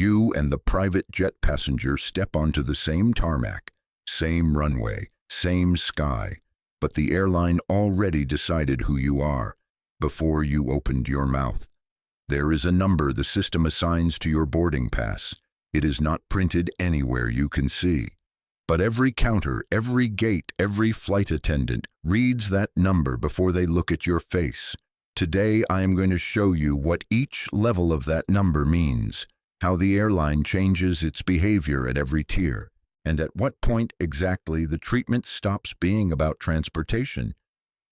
You and the private jet passenger step onto the same tarmac, same runway, same sky, but the airline already decided who you are before you opened your mouth. There is a number the system assigns to your boarding pass. It is not printed anywhere you can see. But every counter, every gate, every flight attendant reads that number before they look at your face. Today, I am going to show you what each level of that number means, how the airline changes its behavior at every tier, and at what point exactly the treatment stops being about transportation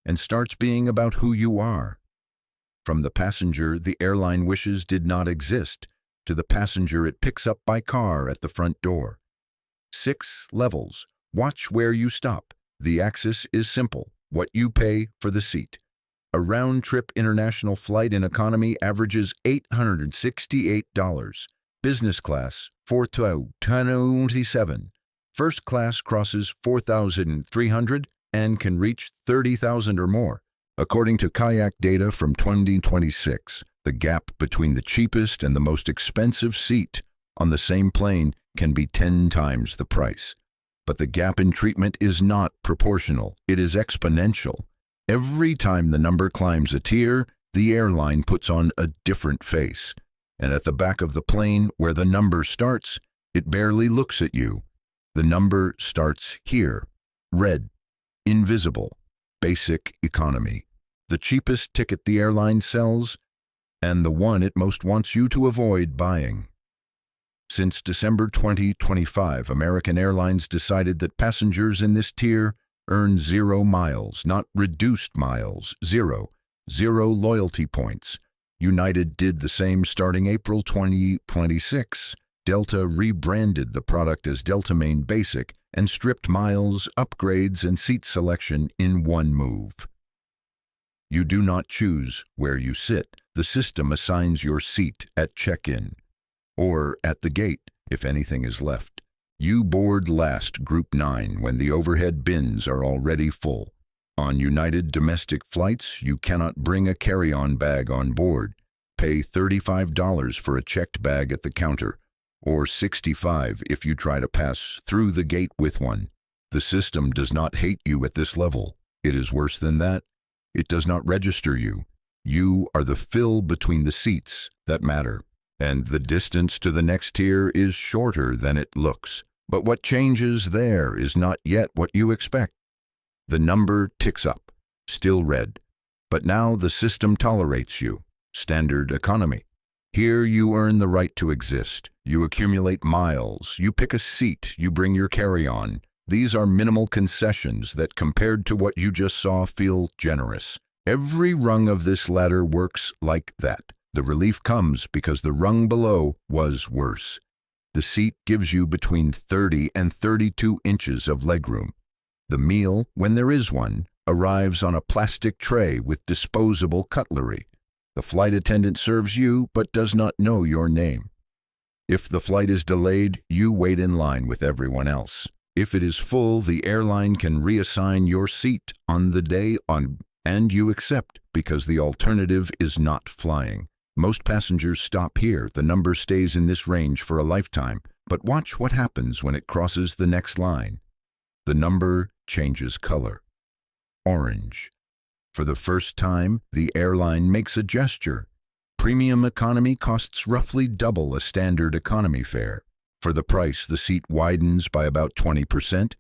and starts being about who you are. From the passenger the airline wishes did not exist, to the passenger it picks up by car at the front door. 6 levels. Watch where you stop. The axis is simple: what you pay for the seat. A round-trip international flight in economy averages $868. Business class, $4,227. First class crosses $4,300 and can reach $30,000 or more. According to KAYAK data from 2026, the gap between the cheapest and the most expensive seat on the same plane can be 10 times the price. But the gap in treatment is not proportional, it is exponential. Every time the number climbs a tier, the airline puts on a different face. And at the back of the plane, where the number starts, it barely looks at you. The number starts here. Red. Invisible. Basic economy. The cheapest ticket the airline sells, and the one it most wants you to avoid buying. Since December 2025, American Airlines decided that passengers in this tier earn 0 miles, not reduced miles, zero loyalty points. United did the same starting April 2026. Delta rebranded the product as Delta Main Basic and stripped miles, upgrades, and seat selection in one move. You do not choose where you sit. The system assigns your seat at check-in, or at the gate if anything is left. You board last, Group 9, when the overhead bins are already full. On United domestic flights, you cannot bring a carry-on bag on board. Pay $35 for a checked bag at the counter, or $65 if you try to pass through the gate with one. The system does not hate you at this level. It is worse than that. It does not register you. You are the fill between the seats that matter, and the distance to the next tier is shorter than it looks. But what changes there is not yet what you expect. The number ticks up, still red, but now the system tolerates you. Standard economy. Here you earn the right to exist. You accumulate miles, you pick a seat, you bring your carry-on. These are minimal concessions that, compared to what you just saw, feel generous. Every rung of this ladder works like that. The relief comes because the rung below was worse. The seat gives you between 30 and 32 inches of legroom. The meal, when there is one, arrives on a plastic tray with disposable cutlery. The flight attendant serves you but does not know your name. If the flight is delayed, you wait in line with everyone else. If it is full, the airline can reassign your seat on the day and you accept because the alternative is not flying. Most passengers stop here. The number stays in this range for a lifetime. But watch what happens when it crosses the next line. The number changes color. Orange. For the first time, the airline makes a gesture. Premium economy costs roughly double a standard economy fare. For the price, the seat widens by about 20%,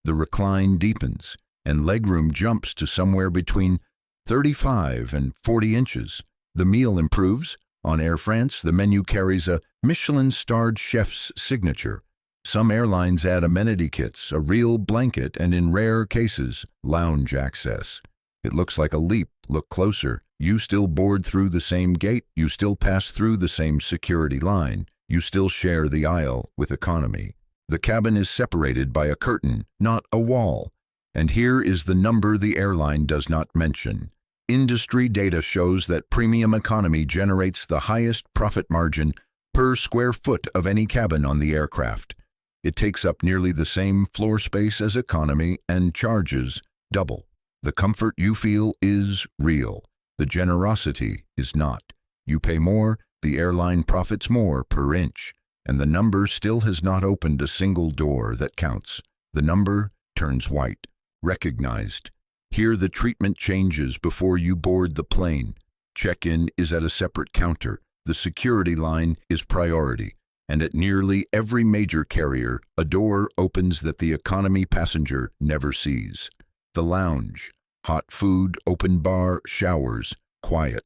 the recline deepens, and legroom jumps to somewhere between 35 and 40 inches. The meal improves. On Air France, the menu carries a Michelin-starred chef's signature. Some airlines add amenity kits, a real blanket, and in rare cases, lounge access. It looks like a leap. Look closer. You still board through the same gate. You still pass through the same security line. You still share the aisle with economy. The cabin is separated by a curtain, not a wall. And here is the number the airline does not mention. Industry data shows that premium economy generates the highest profit margin per square foot of any cabin on the aircraft. It takes up nearly the same floor space as economy and charges double. The comfort you feel is real. The generosity is not. You pay more, the airline profits more per inch. and the number still has not opened a single door that counts. The number turns white. Recognized. Here the treatment changes before you board the plane. Check-in is at a separate counter. The security line is priority. And at nearly every major carrier, a door opens that the economy passenger never sees. The lounge. Hot food, open bar, showers, quiet.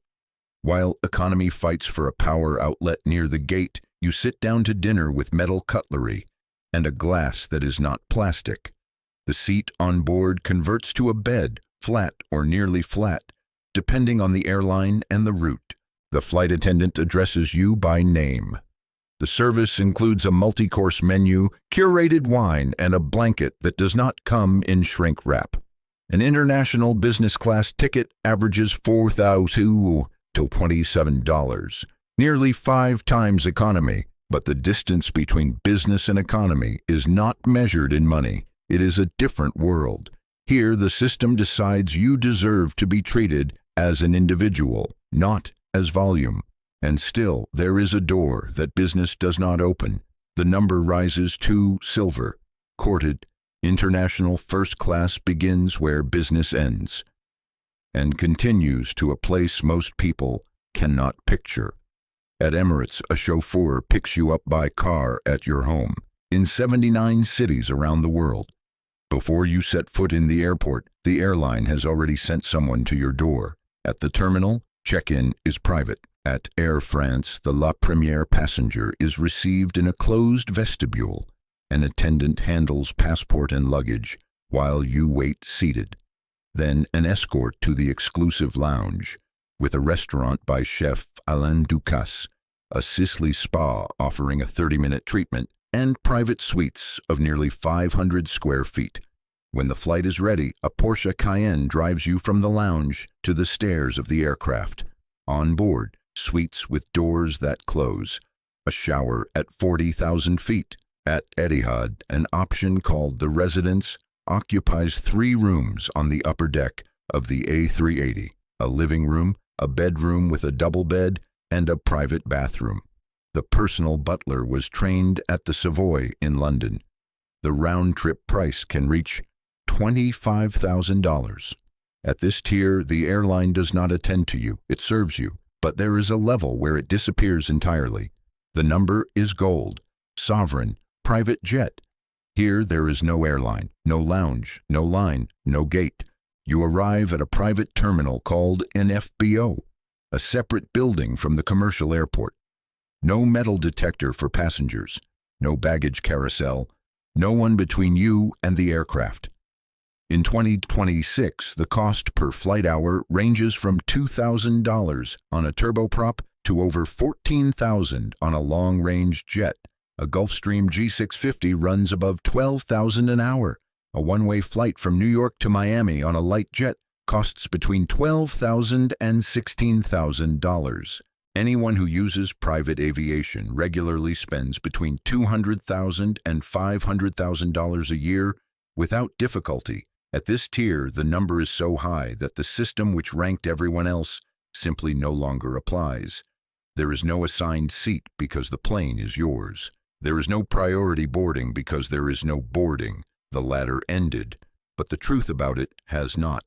While economy fights for a power outlet near the gate, you sit down to dinner with metal cutlery and a glass that is not plastic. The seat on board converts to a bed, flat or nearly flat, depending on the airline and the route. The flight attendant addresses you by name. The service includes a multi-course menu, curated wine, and a blanket that does not come in shrink wrap. An international business class ticket averages $4,000 to $27, nearly 5 times economy. But the distance between business and economy is not measured in money. It is a different world. Here, the system decides you deserve to be treated as an individual, not as volume. And still, there is a door that business does not open. The number rises to silver. Courted, international first class begins where business ends, and continues to a place most people cannot picture. At Emirates, a chauffeur picks you up by car at your home, in 79 cities around the world. Before you set foot in the airport, the airline has already sent someone to your door. At the terminal, check-in is private. At Air France, the La Première passenger is received in a closed vestibule. An attendant handles passport and luggage while you wait seated. Then an escort to the exclusive lounge, with a restaurant by Chef Alain Ducasse, a Sicily spa offering a 30-minute treatment, and private suites of nearly 500 square feet. When the flight is ready, a Porsche Cayenne drives you from the lounge to the stairs of the aircraft. On board, suites with doors that close, a shower at 40,000 feet. At Etihad, an option called the Residence occupies 3 rooms on the upper deck of the A380, a living room, a bedroom with a double bed, and a private bathroom. The personal butler was trained at the Savoy in London. The round-trip price can reach $25,000. At this tier, the airline does not attend to you, it serves you, but there is a level where it disappears entirely. The number is gold, sovereign, private jet. Here there is no airline, no lounge, no line, no gate. You arrive at a private terminal called an FBO, a separate building from the commercial airport. No metal detector for passengers, no baggage carousel, no one between you and the aircraft. In 2026, the cost per flight hour ranges from $2,000 on a turboprop to over $14,000 on a long-range jet. A Gulfstream G650 runs above $12,000 an hour. A one-way flight from New York to Miami on a light jet costs between $12,000 and $16,000. Anyone who uses private aviation regularly spends between $200,000 and $500,000 a year without difficulty. At this tier, the number is so high that the system which ranked everyone else simply no longer applies. There is no assigned seat because the plane is yours. There is no priority boarding because there is no boarding. The ladder ended, but the truth about it has not.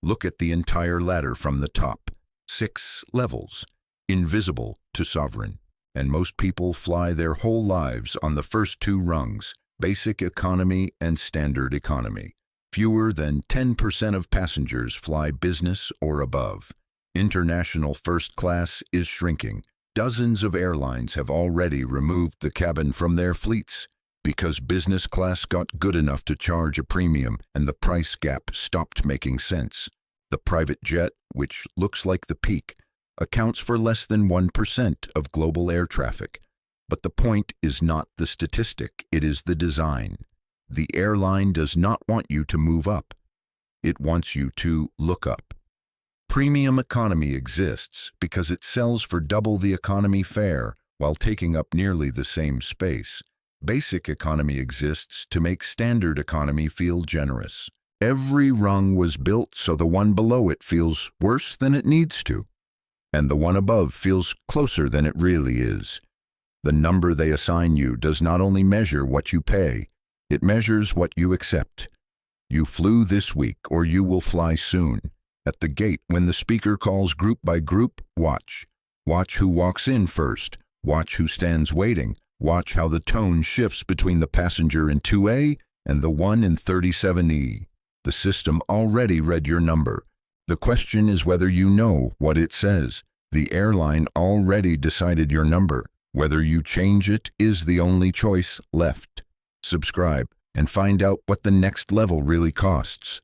Look at the entire ladder from the top. 6 levels, invisible to sovereign. And most people fly their whole lives on the first 2 rungs, basic economy and standard economy. Fewer than 10% of passengers fly business or above. International first class is shrinking. Dozens of airlines have already removed the cabin from their fleets because business class got good enough to charge a premium and the price gap stopped making sense. The private jet, which looks like the peak, accounts for less than 1% of global air traffic. But the point is not the statistic, it is the design. The airline does not want you to move up. It wants you to look up. Premium economy exists because it sells for double the economy fare while taking up nearly the same space. Basic economy exists to make standard economy feel generous. Every rung was built so the one below it feels worse than it needs to, and the one above feels closer than it really is. The number they assign you does not only measure what you pay, it measures what you accept. You flew this week or you will fly soon. At the gate, when the speaker calls group by group, watch. Watch who walks in first. Watch who stands waiting. Watch how the tone shifts between the passenger in 2A and the one in 37E. The system already read your number. The question is whether you know what it says. The airline already decided your number. Whether you change it is the only choice left. Subscribe and find out what the next level really costs.